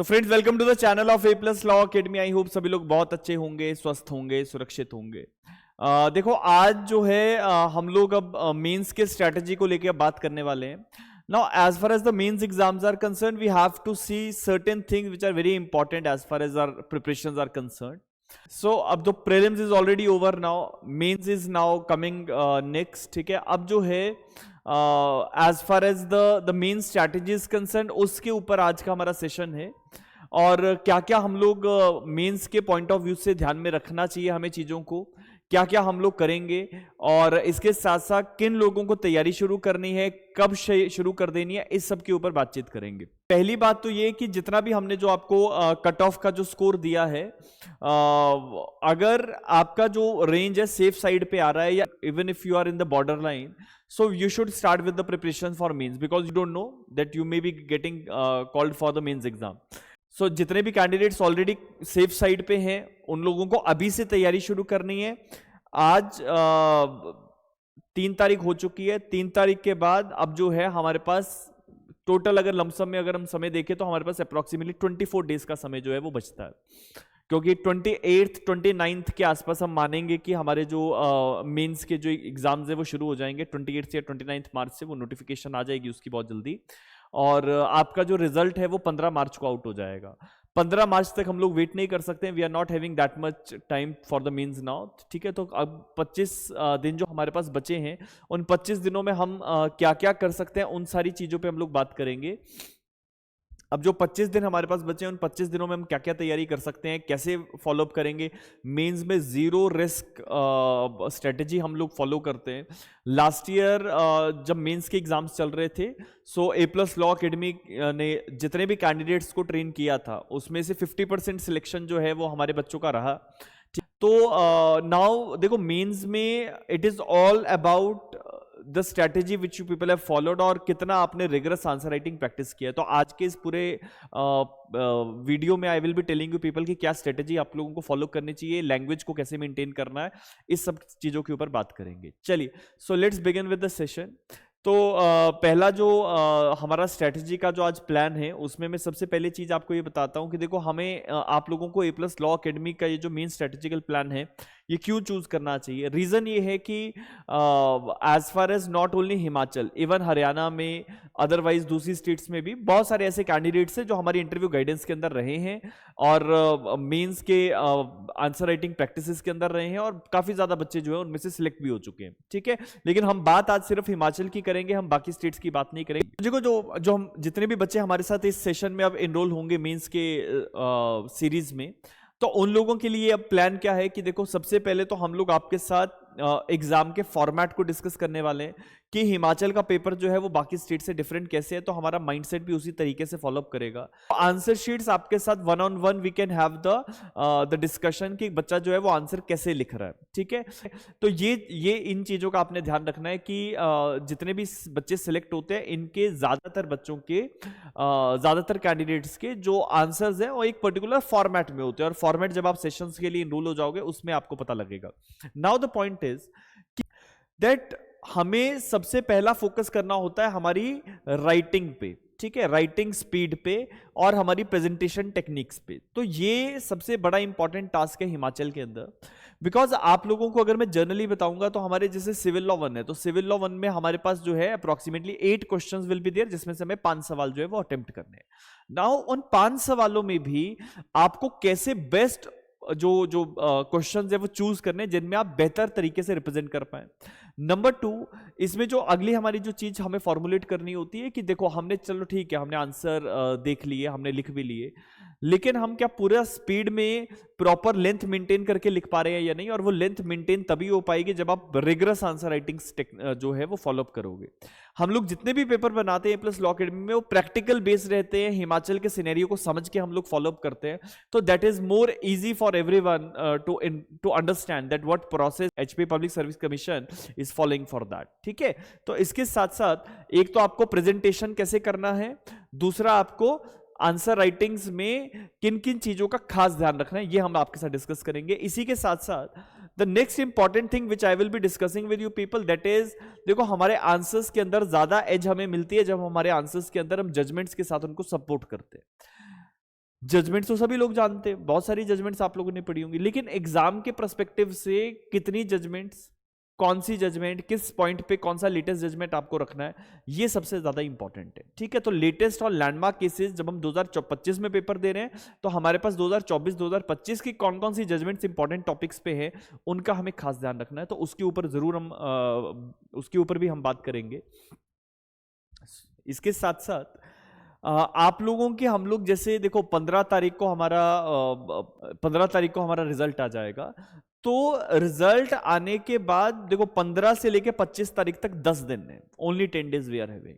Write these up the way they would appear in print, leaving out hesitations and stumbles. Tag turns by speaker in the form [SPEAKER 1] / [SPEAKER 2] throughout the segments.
[SPEAKER 1] So friends, welcome to the channel of A plus law academy. I hope सभी लोग बहुत अच्छे होंगे, स्वस्थ होंगे, सुरक्षित होंगे। देखो, आज जो है हम लोग अब मेंस के स्ट्रेटजी को लेकर बात करने वाले हैं। Now as far as the mains exams are concern, we have to see certain things which are very important as far as our preparations are concern. So अब जो prelims is already over, now mains is now coming next. ठीक है, अब जो है as far as the main strategy is concern, उसके ऊपर आज का हमारा सेशन है। और क्या क्या हम लोग मेंस के पॉइंट ऑफ व्यू से ध्यान में रखना चाहिए हमें चीजों को, क्या क्या हम लोग करेंगे, और इसके साथ साथ किन लोगों को तैयारी शुरू करनी है, कब शुरू कर देनी है, इस सब के ऊपर बातचीत करेंगे। पहली बात तो ये कि जितना भी हमने जो आपको कट ऑफ का जो स्कोर दिया है, अगर आपका जो रेंज है सेफ साइड पे आ रहा है, या even if you are in the borderline, so you should start with the preparation for mains because you don't know that you may be getting called for the mains exam. So जितने भी candidates already safe side पे हैं, उन लोगों को अभी से तैयारी शुरू करनी है। आज 3 तारीख हो चुकी है। 3 तारीख के बाद अब जो है हमारे पास टोटल, अगर लमसम में अगर हम समय देखें तो हमारे पास अप्रोक्सीमेटली 24 डेज का समय जो है वो बचता है, क्योंकि 28th 29th के आसपास हम मानेंगे कि हमारे जो मेंस के जो एग्जाम्स है वो शुरू हो जाएंगे। 28 या 29 मार्च से वो नोटिफिकेशन आ जाएगी उसकी बहुत जल्दी, और आपका जो रिजल्ट है वो 15 मार्च को आउट हो जाएगा। 15 मार्च तक हम लोग वेट नहीं कर सकते। We are not having that much time for the mains now. ठीक है, तो अब 25 दिन जो हमारे पास बचे हैं, उन 25 दिनों में हम क्या क्या कर सकते हैं, उन सारी चीजों पे हम लोग बात करेंगे। अब जो 25 दिन हमारे पास बचे हैं, उन 25 दिनों में हम क्या क्या तैयारी कर सकते हैं, कैसे फॉलो अप करेंगे। मेंस में जीरो रिस्क स्ट्रेटेजी हम लोग फॉलो करते हैं। लास्ट ईयर जब मेंस के एग्जाम्स चल रहे थे, सो ए प्लस लॉ अकेडमी ने जितने भी कैंडिडेट्स को ट्रेन किया था, उसमें से 50% सिलेक्शन जो है वो हमारे बच्चों का रहा। तो नाउ देखो, मेंस में it is all about the strategy which you people have followed, और कितना आपने रिगरस आंसर राइटिंग प्रैक्टिस किया। तो आज के इस पूरे वीडियो में I will be telling you people कि क्या स्ट्रैटेजी आप लोगों को फॉलो करनी चाहिए, लैंग्वेज को कैसे मेंटेन करना है, इस सब चीजों के ऊपर बात करेंगे। चलिए, so let's begin with the session. तो पहला जो हमारा स्ट्रैटेजी का जो आज प्लान है, उसमें मैं सबसे पहले चीज आपको ये बताता हूं कि देखो, हमें आप लोगों को ए प्लस लॉ अकेडमी का ये जो मेन स्ट्रेटेजिकल प्लान है, ये क्यों चूज करना चाहिए। रीजन ये है कि as far as not only Himachal, even Haryana में, अदरवाइज दूसरी स्टेट्स में भी बहुत सारे ऐसे कैंडिडेट्स हैं जो हमारी इंटरव्यू गाइडेंस के अंदर रहे हैं और मेंस के आंसर राइटिंग प्रैक्टिसेस के अंदर रहे हैं, और काफी ज्यादा बच्चे जो है उनमें से सिलेक्ट भी हो चुके हैं। ठीक है, लेकिन हम बात आज सिर्फ हिमाचल की करेंगे, हम बाकी स्टेट्स की बात नहीं करेंगे। देखो, जो हम जितने भी बच्चे हमारे साथ इस सेशन में अब एनरोल होंगे मेंस के सीरीज में, तो उन लोगों के लिए अब प्लान क्या है कि देखो, सबसे पहले तो हम लोग आपके साथ एग्जाम के फॉर्मेट को डिस्कस करने वाले हैं कि हिमाचल का पेपर जो है वो बाकी स्टेट से डिफरेंट कैसे है, तो हमारा माइंडसेट भी उसी तरीके से फॉलो अप करेगा। आंसर शीट्स आपके साथ 1-on-1 we can have the discussion कि बच्चा जो है वो आंसर कैसे लिख रहा है। ठीक है, तो ये इन चीजों का आपने ध्यान रखना है कि जितने भी बच्चे सिलेक्ट होते हैं, इनके ज्यादातर बच्चों के ज्यादातर कैंडिडेट्स के जो आंसर्स हैं वो एक पर्टिकुलर फॉर्मेट में होते हैं, और फॉर्मेट जब आप सेशंस के लिए इनरोल हो जाओगे उसमें आपको पता लगेगा। Now the point is that हमें सबसे पहला फोकस करना होता है हमारी राइटिंग पे। ठीक है, राइटिंग स्पीड पे और हमारी प्रेजेंटेशन टेक्निक्स पे। तो ये सबसे बड़ा इंपॉर्टेंट टास्क है हिमाचल के अंदर, बिकॉज आप लोगों को अगर मैं जनरली बताऊंगा तो हमारे जैसे सिविल लॉ 1 है, तो सिविल लॉ 1 में हमारे पास जो है approximately 8 questions will be there, जिसमें से हमें 5 सवाल जो है वो अटेम्प्ट करने हैं। नाउ उन 5 सवालों में भी आपको कैसे बेस्ट जो क्वेश्चंस है वो चूज करने जिनमें आप बेहतर तरीके से रिप्रेजेंट कर पाए। नंबर 2, इसमें जो अगली हमारी जो चीज हमें फॉर्मुलेट करनी होती है कि देखो, हमने, चलो ठीक है, हमने आंसर देख लिए, हमने लिख भी लिए, लेकिन हम क्या पूरा स्पीड में प्रॉपर लेंथ मेंटेन करके लिख पा रहे हैं या नहीं, और वो लेंथ मेंटेन तभी हो पाएगी जब आप रिगरस आंसर राइटिंग जो है वो फॉलो अप करोगे। हम लोग जितने भी पेपर बनाते हैं प्लस लॉ अकेडमी में, वो प्रैक्टिकल बेस्ड रहते हैं, हिमाचल के सिनेरियो को समझ के हम लोग फॉलो अप करते हैं। तो that is more easy for everyone to understand that what process HP public service commission is following for that. ठीक है, तो इसके साथ साथ एक तो आपको प्रेजेंटेशन कैसे करना है, दूसरा आपको आंसर राइटिंग्स में किन किन चीजों का खास ध्यान रखना है, ये हम आपके साथ डिस्कस करेंगे। इसी के साथ साथ the next important thing which I will be discussing with you people, that is, देखो, हमारे आंसर्स के अंदर ज्यादा एज हमें मिलती है जब हमारे आंसर्स के अंदर हम जजमेंट्स के साथ उनको सपोर्ट करते हैं। जजमेंट्स तो सभी लोग जानते हैं, बहुत सारी जजमेंट्स आप लोगों ने पढ़ी होंगी, लेकिन एग्जाम के पर्सपेक्टिव से कितनी जजमेंट्स, कौन सी जजमेंट, किस पॉइंट पे कौन सा लेटेस्ट जजमेंट आपको रखना है, ये सबसे ज्यादा इंपॉर्टेंट है। ठीक है, तो लेटेस्ट और लैंडमार्क केसेस जब हम 2025 में पेपर दे रहे हैं तो हमारे पास 2024-2025 की कौन कौन सी जजमेंट्स इंपॉर्टेंट टॉपिक्स पे है उनका हमें खास ध्यान रखना है, तो उसके ऊपर जरूर हम उसके ऊपर भी हम बात करेंगे। इसके साथ साथ आप लोगों के, हम लोग जैसे देखो 15 तारीख को हमारा 15 तारीख को हमारा रिजल्ट आ जाएगा, तो रिजल्ट आने के बाद देखो 15 से लेके 25 तारीख तक 10 दिन है, only 10 days we are having.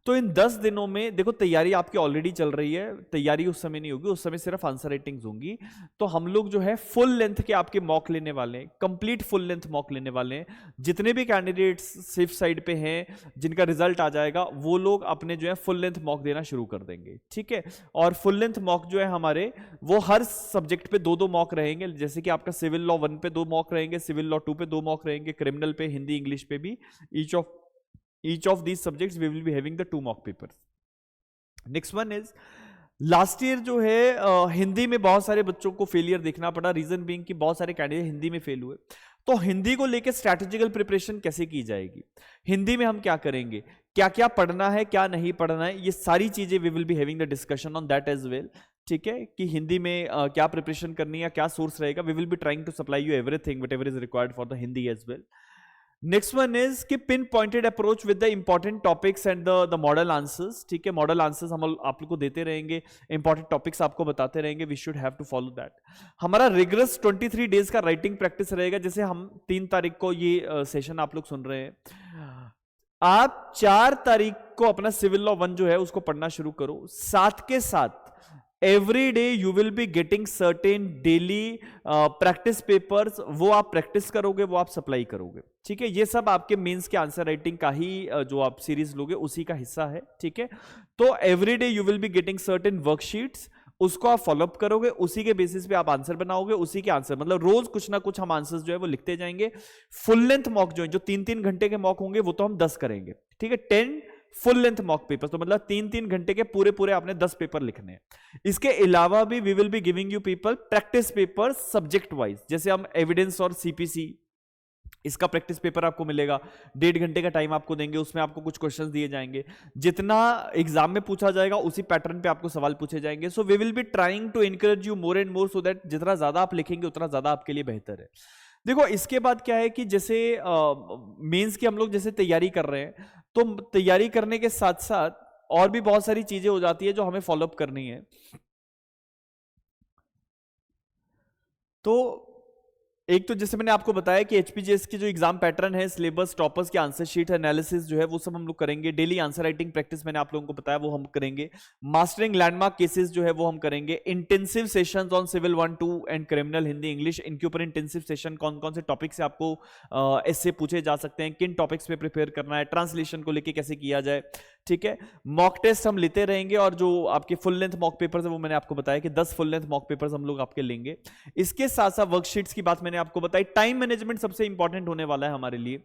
[SPEAKER 1] तो इन 10 दिनों में देखो तैयारी आपकी ऑलरेडी चल रही है, तैयारी उस समय नहीं होगी, उस समय सिर्फ आंसर राइटिंग्स होंगी। तो हम लोग जो है फुल लेंथ के आपके मॉक लेने वाले हैं, कंप्लीट फुल लेंथ मॉक लेने वाले हैं। जितने भी कैंडिडेट्स सेफ साइड पे हैं, जिनका रिजल्ट आ जाएगा, वो लोग अपने जो है फुल लेंथ मॉक देना शुरू कर देंगे। ठीक है, और फुल लेंथ मॉक जो है हमारे, वो हर सब्जेक्ट पे 2-2 मॉक रहेंगे। जैसे कि आपका सिविल लॉ 1 पे 2 मॉक रहेंगे, सिविल लॉ 2 पे 2 मॉक रहेंगे, क्रिमिनल पे, हिंदी इंग्लिश पे भी, each of these subjects we will be having the 2 mock papers. Next one is, last year जो है हिंदी में बहुत सारे बच्चों को फेलियर देखना पड़ा, रीजन बीइंग कि बहुत सारे कैंडिडेट हिंदी में फेल हुए। तो हिंदी को लेकर स्ट्रैटेजिकल प्रिपरेशन कैसे की जाएगी, हिंदी में हम क्या करेंगे, क्या क्या पढ़ना है, क्या नहीं पढ़ना है, ये सारी चीजें we will be having the discussion on that as well. ठीक है, कि हिंदी में क्या प्रिपरेशन करनी है, क्या सोर्स रहेगा, we will be trying to supply you everything whatever is required for the Hindi as well. Next one is कि pin pointed approach with the important topics and the model answers. ठीक है, model answers हम आप लोग को देते रहेंगे, important topics आपको बताते रहेंगे, we should have to follow that. हमारा रिगरस 23 डेज का राइटिंग प्रैक्टिस रहेगा। जैसे हम 3 तारीख को ये सेशन आप लोग सुन रहे हैं, आप 4 तारीख को अपना सिविल लॉ 1 जो है उसको पढ़ना शुरू करो। साथ के साथ every day you will be getting certain daily practice papers, वो आप प्रैक्टिस करोगे, वो आप सप्लाई करोगे। ठीक है, ये सब आपके मेंस के आंसर राइटिंग का ही जो आप सीरीज लोगे उसी का हिस्सा है। ठीक है, तो every day you will be getting certain worksheets, उसको आप फॉलोअप करोगे, उसी के बेसिस पे आप आंसर बनाओगे, उसी के आंसर, मतलब रोज कुछ ना कुछ हम आंसर्स जो है वो लिखते जाएंगे। फुल लेंथ मॉक जो 3-3 घंटे के मॉक होंगे वो तो हम 10 करेंगे। ठीक है, 10 फुल लेंथ मॉक पेपर, तो मतलब 3-3 घंटे के पूरे पूरे आपने 10 पेपर लिखने हैं। इसके अलावा भी we will be giving you people practice paper subject wise, जैसे हम एविडेंस और सीपीसी, इसका प्रैक्टिस पेपर आपको मिलेगा, 1.5 घंटे का टाइम आपको देंगे, उसमें आपको कुछ क्वेश्चंस दिए जाएंगे, जितना एग्जाम में पूछा जाएगा उसी पैटर्न पे आपको सवाल पूछे जाएंगे। So we will be trying to encourage you more and more, so that जितना ज्यादा आप लिखेंगे उतना ज्यादा आपके लिए बेहतर है। देखो इसके बाद क्या है कि जैसे मेंस की हम लोग जैसे तैयारी कर रहे हैं, तो तैयारी करने के साथ साथ और भी बहुत सारी चीजें हो जाती है जो हमें फॉलोअप करनी है। तो एक तो जैसे मैंने आपको बताया कि एचपीजीएस की जो एग्जाम पैटर्न है, सिलेबस, टॉपर्स के आंसर शीट एनालिसिस जो है वो सब हम लोग करेंगे। डेली आंसर राइटिंग प्रैक्टिस मैंने आप लोगों को बताया वो हम करेंगे। मास्टरिंग लैंडमार्क केसेस जो है वो हम करेंगे। Intensive sessions on civil 1, 2 and criminal, Hindi, English, इनके ऊपर इंटेंसिव सेशन, कौन कौन से टॉपिक से आपको ऐसे पूछे जा सकते हैं, किन टॉपिक्स पे प्रिपेयर करना है, ट्रांसलेशन को लेके कैसे किया जाए। ठीक है, मॉक टेस्ट हम लेते रहेंगे, और जो आपके फुल लेंथ मॉक पेपर्स है वो मैंने आपको बताया कि 10 फुल लेंथ मॉक पेपर्स हम लोग आपके लेंगे। इसके साथ साथ वर्कशीट्स की बात मैंने आपको बताई। टाइम मैनेजमेंट सबसे इंपॉर्टेंट होने वाला है हमारे लिए।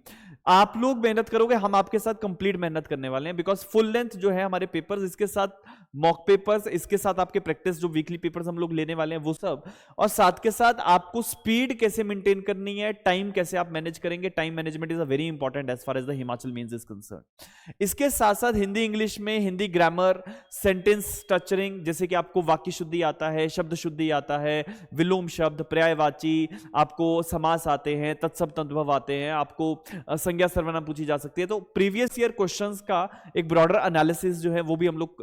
[SPEAKER 1] आप लोग मेहनत करोगे, हम आपके साथ कंप्लीट मेहनत करने वाले हैं, बिकॉज फुल लेंथ जो है हमारे पेपर्स, इसके साथ मॉक पेपर्स, इसके साथ आपके प्रैक्टिस जो वीकली पेपर्स हम लोग लेने वाले हैं वो सब, और साथ के साथ आपको स्पीड कैसे मेंटेन करनी है, टाइम कैसे आप मैनेज करेंगे। Time management is a very important as far as the Himachal mains is concern. इसके साथ साथ हिंदी इंग्लिश में हिंदी ग्रामर, सेंटेंस स्ट्रक्चरिंग, जैसे कि आपको वाक्य शुद्धि आता है, शब्द शुद्धि आता है, विलोम शब्द, पर्यायवाची, आपको समास आते हैं, तत्सम तद्भव आते हैं, आपको संज्ञा सर्वनाम पूछी जा सकती है। तो प्रीवियस ईयर क्वेश्चंस का एक ब्रॉडर एनालिसिस जो है वो भी हम लोग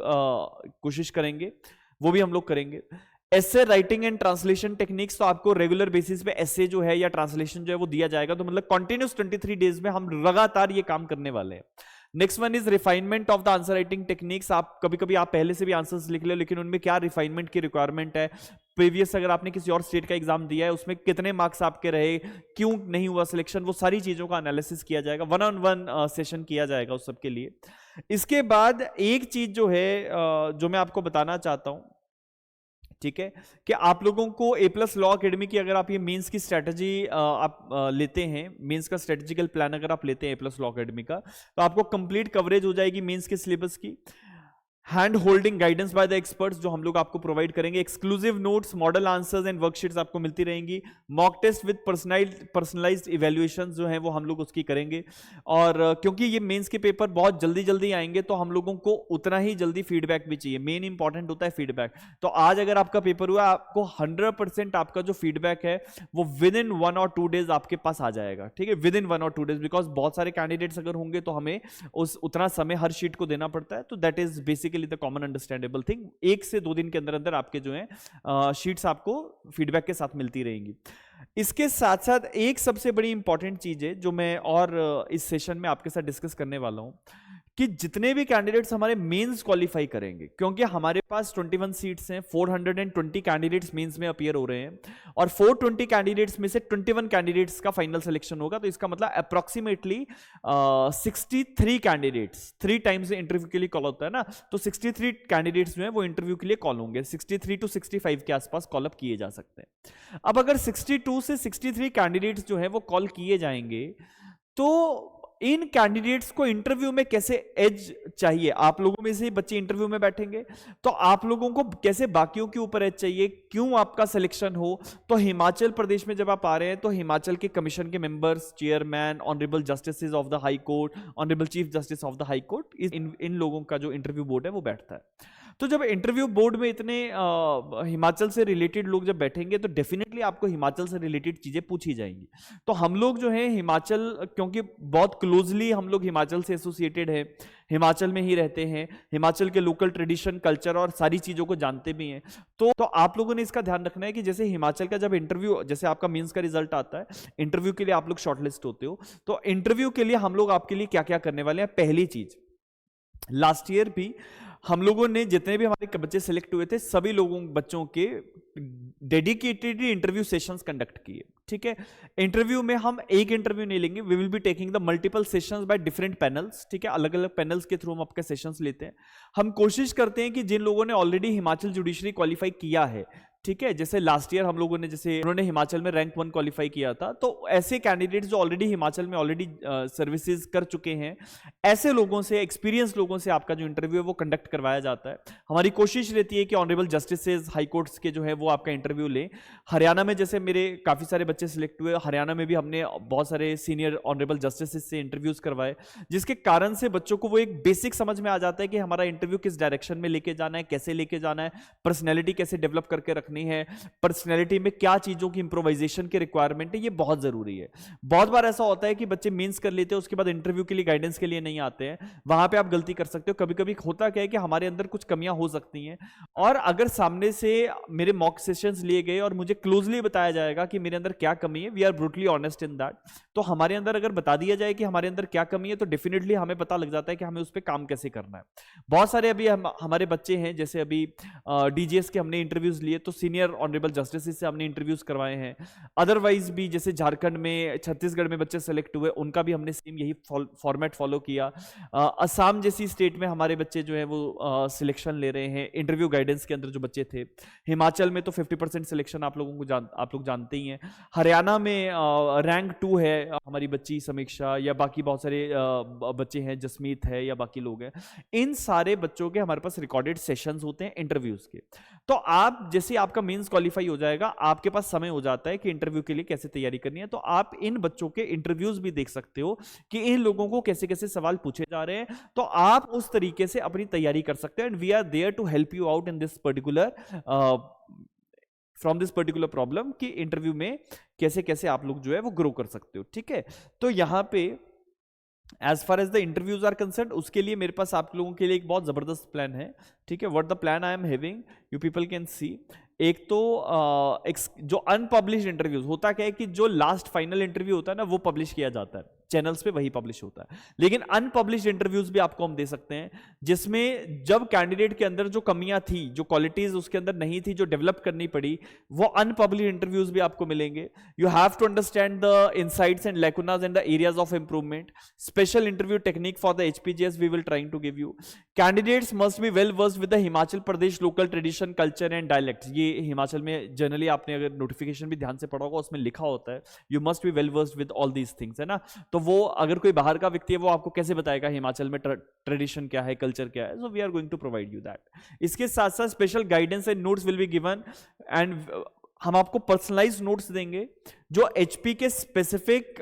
[SPEAKER 1] कोशिश करेंगे, वो भी हम लोग करेंगे। Essay writing and translation techniques, तो आपको रेगुलर बेसिस पे एसे जो है या ट्रांसलेशन जो है वो दिया जाएगा। तो मतलब कंटिन्यूस 23 डेज में हम लगातार ये काम करने वाले हैं। Next one is refinement of the answer writing techniques. आप कभी कभी आप पहले से भी आंसर्स लिख ले, लेकिन उनमें क्या रिफाइनमेंट की रिक्वायरमेंट है, प्रीवियस अगर आपने किसी और स्टेट का एग्जाम दिया है उसमें कितने मार्क्स आपके रहे, क्यों नहीं हुआ सिलेक्शन, वो सारी चीजों का एनालिसिस किया जाएगा। 1-on-1 सेशन किया जाएगा उस सब के लिए। इसके बाद एक चीज जो है जो मैं आपको बताना चाहता हूं, ठीक है, कि आप लोगों को A+ लॉ एकेडमी की अगर आप ये मेंस की स्ट्रेटजी आप लेते हैं, मेंस का स्ट्रेटेजिकल प्लान अगर आप लेते हैं A+ लॉ एकेडमी का, तो आपको कंप्लीट कवरेज हो जाएगी मेंस के सिलेबस की। Hand holding guidance by the experts जो हम लोग आपको प्रोवाइड करेंगे, exclusive notes, model answers and worksheets आपको मिलती रहेंगी, mock test with personalised evaluations जो है वो हम लोग उसकी करेंगे। और क्योंकि ये मेंस के पेपर बहुत जल्दी जल्दी आएंगे तो हम लोगों को उतना ही जल्दी फीडबैक भी चाहिए, मेन इंपॉर्टेंट होता है फीडबैक। तो आज अगर आपका पेपर हुआ, आपको 100% आपका जो फीडबैक है वो विद इन 1 और 2 डेज आपके पास आ जाएगा, ठीक है, विद इन 1 और 2 डेज, बिकॉज बहुत सारे कैंडिडेट्स अगर होंगे तो हमें उतना समय हर शीट को देना पड़ता है। तो that is basically the common understandable thing. 1 से 2 दिन के अंदर अंदर आपके जो है शीट्स आपको फीडबैक के साथ मिलती रहेंगी। इसके साथ साथ एक सबसे बड़ी इंपॉर्टेंट चीज है जो मैं और इस सेशन में आपके साथ डिस्कस करने वाला हूं, कि जितने भी कैंडिडेट्स हमारे मेंस क्वालिफाई करेंगे, क्योंकि हमारे पास 21 सीट्स हैं, 420 कैंडिडेट्स मेंस में अपीयर हो रहे हैं, और 420 कैंडिडेट्स में से 21 कैंडिडेट्स का फाइनल सिलेक्शन होगा। तो इसका मतलब अप्रोक्सीमेटली 63 कैंडिडेट्स 3 टाइम्स इंटरव्यू के लिए कॉल होता है ना, तो 63 कैंडिडेट्स जो है वो इंटरव्यू के लिए कॉल होंगे। 63 to 65 के आसपास कॉल अप किए जा सकते हैं। अब अगर 62 से 63 कैंडिडेट्स जो है वो कॉल किए जाएंगे, तो इन कैंडिडेट्स को इंटरव्यू में कैसे एज चाहिए, आप लोगों में से ही बच्चे इंटरव्यू में बैठेंगे, तो आप लोगों को कैसे बाकियों के ऊपर एज चाहिए, क्यों आपका सिलेक्शन हो। तो हिमाचल प्रदेश में जब आप आ रहे हैं तो हिमाचल के कमीशन के members, chairman, honourable justices of the high court, honourable chief justice of the high court, इन लोगों का जो इंटरव्यू बोर्ड है वो बैठता है। तो जब इंटरव्यू बोर्ड में इतने हिमाचल से रिलेटेड लोग जब बैठेंगे तो डेफिनेटली आपको हिमाचल से रिलेटेड चीजें पूछी जाएंगी। तो हम लोग जो है हिमाचल, क्योंकि बहुत क्लोजली हम लोग हिमाचल से एसोसिएटेड है, हिमाचल में ही रहते हैं, हिमाचल के लोकल ट्रेडिशन, कल्चर और सारी चीजों को जानते भी हैं, तो आप लोगों ने इसका ध्यान रखना है कि जैसे हिमाचल का जब इंटरव्यू, जैसे आपका मींस का रिजल्ट आता है, इंटरव्यू के लिए आप लोग शॉर्टलिस्ट होते हो, तो इंटरव्यू के लिए हम लोग आपके लिए क्या क्या करने वाले हैं। पहली चीज, लास्ट ईयर भी हम लोगों ने जितने भी हमारे बच्चे सिलेक्ट हुए थे, सभी लोगों बच्चों के डेडिकेटेड इंटरव्यू सेशंस कंडक्ट किए, ठीक है। इंटरव्यू में हम एक इंटरव्यू नहीं लेंगे, we will be taking the multiple sessions by different panels, ठीक है, अलग अलग पैनल्स के थ्रू हम आपके सेशंस लेते हैं। हम कोशिश करते हैं कि जिन लोगों ने ऑलरेडी हिमाचल जुडिशरी क्वालिफाई किया है, ठीक है, जैसे लास्ट ईयर हम लोगों ने, जैसे उन्होंने हिमाचल में रैंक 1 क्वालिफाई किया था, तो ऐसे कैंडिडेट्स जो ऑलरेडी हिमाचल में ऑलरेडी सर्विसेज कर चुके हैं, ऐसे लोगों से, एक्सपीरियंस लोगों से आपका जो इंटरव्यू है वो कंडक्ट करवाया जाता है। हमारी कोशिश रहती है कि ऑनरेबल जस्टिसेज हाई कोर्ट्स के जो है वो आपका इंटरव्यू लें। हरियाणा में जैसे मेरे काफी सारे बच्चे सिलेक्ट हुए, हरियाणा में भी हमने बहुत सारे सीनियर ऑनरेबल जस्टिसेज से इंटरव्यूज करवाए, जिसके कारण से बच्चों को वो एक बेसिक समझ में आ जाता है कि हमारा इंटरव्यू किस डायरेक्शन में लेके जाना है, कैसे लेके जाना है, पर्सनैलिटी कैसे डेवलप करके रखनी है, पर्सनैलिटी में क्या चीजों की इंप्रोवाइजेशन की रिक्वायरमेंट है, ये बहुत जरूरी है। बहुत बार ऐसा होता है कि बच्चे मेंस कर लेते हैं, उसके बाद इंटरव्यू के लिए गाइडेंस के लिए नहीं आते हैं, वहां पे आप गलती कर सकते हो। कभी कभी होता क्या है कि हमारे अंदर कुछ कमियां हो सकती हैं, और अगर सामने से मेरे मॉक सेशंस लिए गए और मुझे क्लोजली बताया जाएगा कि मेरे अंदर क्या कमी है, we are brutally honest in that, तो हमारे अंदर अगर बता दिया जाए कि हमारे अंदर क्या कमी है, तो डेफिनेटली हमें पता लग जाता है कि हमें उस पर काम कैसे करना है। बहुत सारे अभी हमारे बच्चे हैं, जैसे अभी डीजीएस के हमने इंटरव्यूज लिए, तो सीनियर ऑनरेबल जस्टिस से हमने इंटरव्यूज करवाए हैं। अदरवाइज भी जैसे झारखंड में, छत्तीसगढ़ में बच्चे सेलेक्ट हुए, उनका भी हमने सेम यही फॉर्मेट फॉलो किया। असम जैसी स्टेट में हमारे बच्चे जो है वो सिलेक्शन ले रहे हैं इंटरव्यू गाइडेंस के अंदर जो बच्चे थे। हिमाचल में तो 50% सिलेक्शन आप लोगों को आप लोग जानते ही हैं। हरियाणा में रैंक 2 है हमारी बच्ची समीक्षा, या बाकी बहुत सारे बच्चे हैं, जसमीत है या बाकी लोग हैं। इन सारे बच्चों के हमारे पास रिकॉर्डेड सेशंस होते हैं इंटरव्यूज के। तो आप जैसे आपका मेंस क्वालिफाई हो जाएगा, आपके पास समय हो जाता है कि इंटरव्यू के लिए कैसे तैयारी करनी है, तो आप इन बच्चों के इंटरव्यूज भी देख सकते हो कि इन लोगों को कैसे कैसे सवाल पूछे जा रहे हैं, तो आप उस तरीके से अपनी तैयारी कर सकते हैं। And we are there to help you out in this particular from this particular problem, कि इंटरव्यू में कैसे कैसे आप लोग जो है वो ग्रो कर सकते हो, ठीक है। तो यहां पे as far as the interviews are concern, उसके लिए मेरे पास आप लोगों के लिए एक बहुत जबरदस्त प्लान है, ठीक है। What the plan I am having, you people can see. एक तो जो अनपब्लिश्ड इंटरव्यूज होता क्या है कि जो लास्ट फाइनल इंटरव्यू होता है ना, वो पब्लिश किया जाता है चैनल्स पे, वही पब्लिश होता है। लेकिन अनपब्लिश्ड इंटरव्यूज भी आपको हम दे सकते हैं, जिसमें जब कैंडिडेट के अंदर जो कमियां थी, जो क्वालिटीज उसके अंदर नहीं थी, जो डेवलप करनी पड़ी, वो अनपब्लिश्ड इंटरव्यूज भी आपको मिलेंगे। You have to understand the insights and lacunas and the areas of improvement. Special interview technique for the HPGS we will trying to give you. Candidates must be well versed with the Himachal Pradesh local tradition, culture and dialects. ये हिमाचल में generally आपने अगर notification भी ध्यान से पढ़ा होगा, उसमें लिखा होता है you must be well versed with all these things, है ना। तो तो वो अगर कोई बाहर का व्यक्ति है वो आपको कैसे बताएगा हिमाचल में ट्रेडिशन क्या है, कल्चर क्या है? So we are going to provide you that. इसके साथ साथ special guidance and notes will be given, and हम आपको पर्सनलाइज नोट्स देंगे जो एचपी के स्पेसिफिक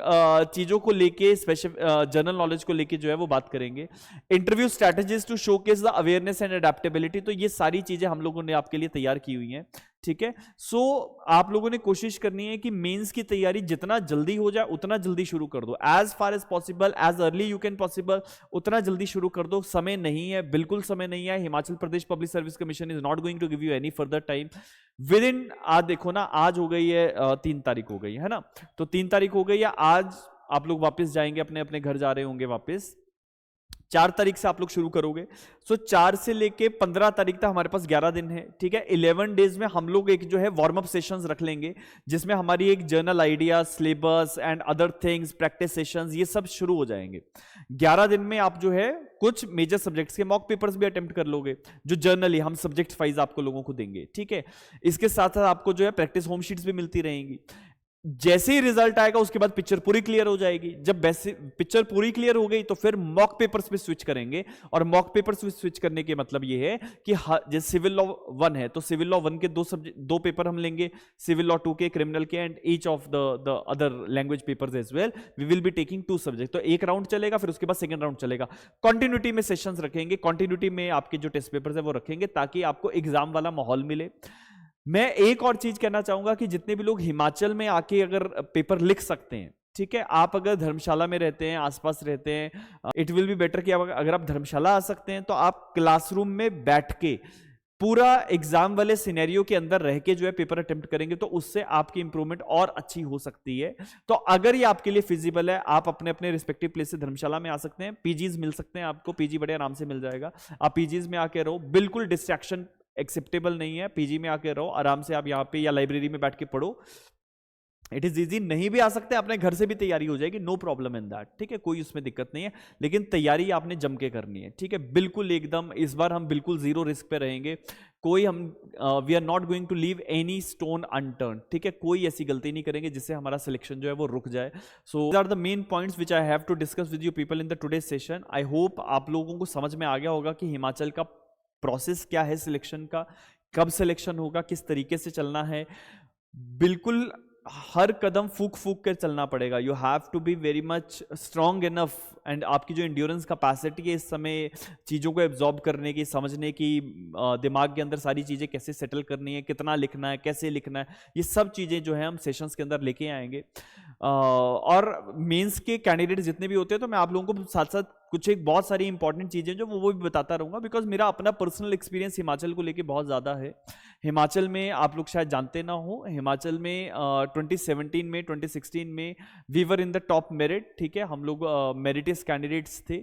[SPEAKER 1] चीजों को लेके, जनरल नॉलेज को लेके जो है वो बात करेंगे। Interview strategies to showcase the awareness and adaptability, तो ये सारी चीजें हम लोगों ने आपके लिए तैयार की हुई हैं, ठीक है। सो आप लोगों ने कोशिश करनी है कि मेंस की तैयारी जितना जल्दी हो जाए उतना जल्दी शुरू कर दो, as far as possible, as early you can possible, उतना जल्दी शुरू कर दो। समय नहीं है, बिल्कुल समय नहीं है। Himachal Pradesh public service commission is not going to give you any further time. Within, आज देखो ना, आज हो गई है 3 तारीख हो गई है ना, तो 3 तारीख हो गई है, आज आप लोग वापस जाएंगे, अपने अपने घर जा रहे होंगे वापस। 4 तारीख से आप लोग शुरू करोगे, सो 4 से लेके 15 तारीख तक हमारे पास 11 दिन है, ठीक है। 11 डेज में हम लोग एक जो है वार्म अप सेशंस रख लेंगे, जिसमें हमारी एक journal idea, syllabus and other things, practice sessions, ये सब शुरू हो जाएंगे। 11 दिन में आप जो है कुछ मेजर सब्जेक्ट्स के मॉक पेपर्स भी अटेम्प्ट कर लोगे, जो जर्नली हम सब्जेक्ट वाइज आपको लोगों को देंगे, ठीक है। इसके साथ साथ आपको जो है प्रैक्टिस होम शीट्स भी मिलती रहेंगी। जैसे ही रिजल्ट आएगा उसके बाद पिक्चर पूरी क्लियर हो जाएगी। जब पिक्चर पूरी क्लियर हो गई तो फिर मॉक पेपर्स पे स्विच करेंगे, और मॉक पेपर्स पे स्विच करने के मतलब ये है कि जैसे सिविल लॉ 1 है तो सिविल लॉ 1 के 2 पेपर हम लेंगे, सिविल लॉ 2 के, क्रिमिनल के, and each of the other language papers as well. We will be taking 2 subject, तो एक राउंड चलेगा, फिर उसके बाद सेकंड राउंड चलेगा। कंटिन्यूटी में सेशंस रखेंगे, कंटिन्यूटी में आपके जो टेस्ट पेपर्स है वो रखेंगे, ताकि आपको एग्जाम वाला माहौल मिले। मैं एक और चीज कहना चाहूंगा कि जितने भी लोग हिमाचल में आके अगर पेपर लिख सकते हैं, ठीक है, आप अगर धर्मशाला में रहते हैं, आसपास रहते हैं, इट विल बी बेटर कि अगर आप धर्मशाला आ सकते हैं तो आप क्लासरूम में बैठ के पूरा एग्जाम वाले सिनेरियो के अंदर रह के जो है पेपर अटेम्प्ट करेंगे, तो उससे आपकी इंप्रूवमेंट और अच्छी हो सकती है। तो अगर ये आपके लिए फिजिबल है, आप अपने अपने रिस्पेक्टिव प्लेस से धर्मशाला में आ सकते हैं, पीजीज मिल सकते हैं आपको, पीजी बड़े आराम से मिल जाएगा। आप पीजीज में आके रहो, बिल्कुल डिस्ट्रैक्शन एक्सेप्टेबल नहीं है, पीजी में आके रहो आराम से, आप यहाँ पे या लाइब्रेरी में बैठ के पढ़ो, इट इज इजी। नहीं भी आ सकते अपने घर से भी तैयारी हो जाएगी, नो प्रॉब्लम इन दैट, ठीक है, कोई उसमें दिक्कत नहीं है। लेकिन तैयारी आपने जम के करनी है, ठीक है, बिल्कुल एकदम। इस बार हम बिल्कुल 0 रिस्क पे रहेंगे, कोई हम we are not going to leave any stone unturned, ठीक है, कोई ऐसी गलती नहीं करेंगे जिससे हमारा सिलेक्शन जो है वो रुक जाए। So are the main points which I have to discuss with you people in the today session. I hope आप लोगों को समझ में आ गया होगा कि हिमाचल का प्रोसेस क्या है सिलेक्शन का, कब सिलेक्शन होगा, किस तरीके से चलना है। बिल्कुल हर कदम फूक फूक कर चलना पड़ेगा। You have to be very much strong enough, and आपकी जो इंड्योरेंस कैपेसिटी है इस समय चीज़ों को एब्जॉर्ब करने की, समझने की, दिमाग के अंदर सारी चीज़ें कैसे सेटल करनी है, कितना लिखना है, कैसे लिखना है, ये सब चीज़ें जो है हम सेशंस के अंदर लेके आएंगे। और मेंस के कैंडिडेट जितने भी होते हैं तो मैं आप लोगों को साथ साथ कुछ एक बहुत सारी इंपॉर्टेंट चीज़ें जो वो भी बताता रहूँगा, बिकॉज मेरा अपना पर्सनल एक्सपीरियंस हिमाचल को लेके बहुत ज़्यादा है। हिमाचल में आप लोग शायद जानते ना हो, हिमाचल में 2017 में 2016 में we were in the top merit, ठीक है, हम लोग मेरिटियस कैंडिडेट्स थे,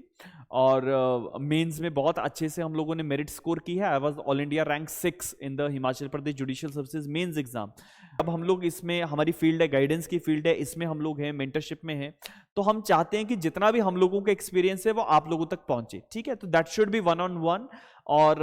[SPEAKER 1] और मेंस में बहुत अच्छे से हम लोगों ने मेरिट स्कोर की है। I was all India rank 6 in the Himachal Pradesh judicial services mains exam. अब हम लोग इसमें, हमारी फील्ड है गाइडेंस की फील्ड है, इसमें हम लोग हैं, मेंटरशिप में हैं, तो हम चाहते हैं कि जितना भी हम लोगों का एक्सपीरियंस है वो आप लोगों तक पहुंचे, ठीक है। तो दैट शुड बी 1-on-1, और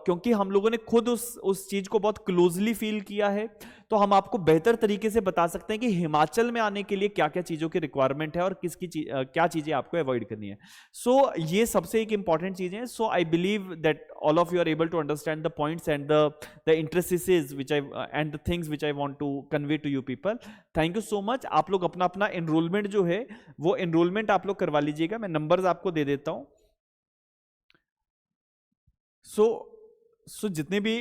[SPEAKER 1] क्योंकि हम लोगों ने खुद उस चीज को बहुत क्लोजली फील किया है, तो हम आपको बेहतर तरीके से बता सकते हैं कि हिमाचल में आने के लिए क्या क्या चीजों की रिक्वायरमेंट है और क्या चीजें आपको अवॉइड करनी है। सो ये सबसे एक इंपॉर्टेंट चीज है। So I believe that all of you are able to understand the points and the interests which I and the things which I want to convey to you people. Thank you so much. आप लोग अपना अपना enrolment जो है वो enrolment आप लोग करवा लीजिएगा। मैं नंबर्स आपको दे देता हूं। जितने भी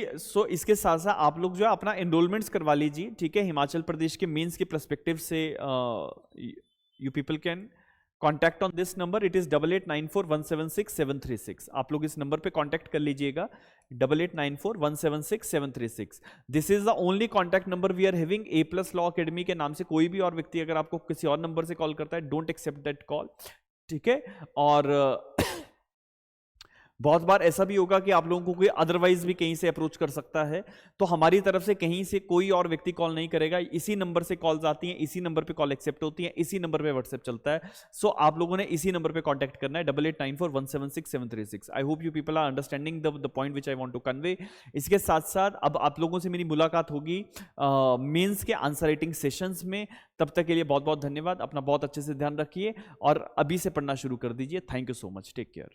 [SPEAKER 1] इसके साथ साथ आप लोग जो है अपना एनरोलमेंट्स करवा लीजिए, ठीक है। हिमाचल प्रदेश के मेंस के पर्सपेक्टिव से you people can contact on this number, it is 8894176736। आप लोग इस नंबर पे कॉन्टैक्ट कर लीजिएगा, 8894176736। This is the only contact number we are having. A+ law academy के नाम से कोई भी और व्यक्ति अगर आपको किसी और नंबर से कॉल करता है, डोंट एक्सेप्ट दैट कॉल, ठीक है। और बहुत बार ऐसा भी होगा कि आप लोगों को कोई अदरवाइज भी कहीं से अप्रोच कर सकता है, तो हमारी तरफ से कहीं से कोई और व्यक्ति कॉल नहीं करेगा, इसी नंबर से कॉल्स आती हैं, इसी नंबर पे कॉल एक्सेप्ट होती है, इसी नंबर पे व्हाट्सएप चलता है। सो आप लोगों ने इसी नंबर पे कांटेक्ट करना है 8894176736। I hope you people are understanding the point which I want to convey. इसके साथ साथ अब आप लोगों से मेरी मुलाकात होगी मेंस के आंसर राइटिंग सेशंस में। तब तक के लिए बहुत बहुत धन्यवाद, अपना बहुत अच्छे से ध्यान रखिए और अभी से पढ़ना शुरू कर दीजिए। Thank you so much, take care.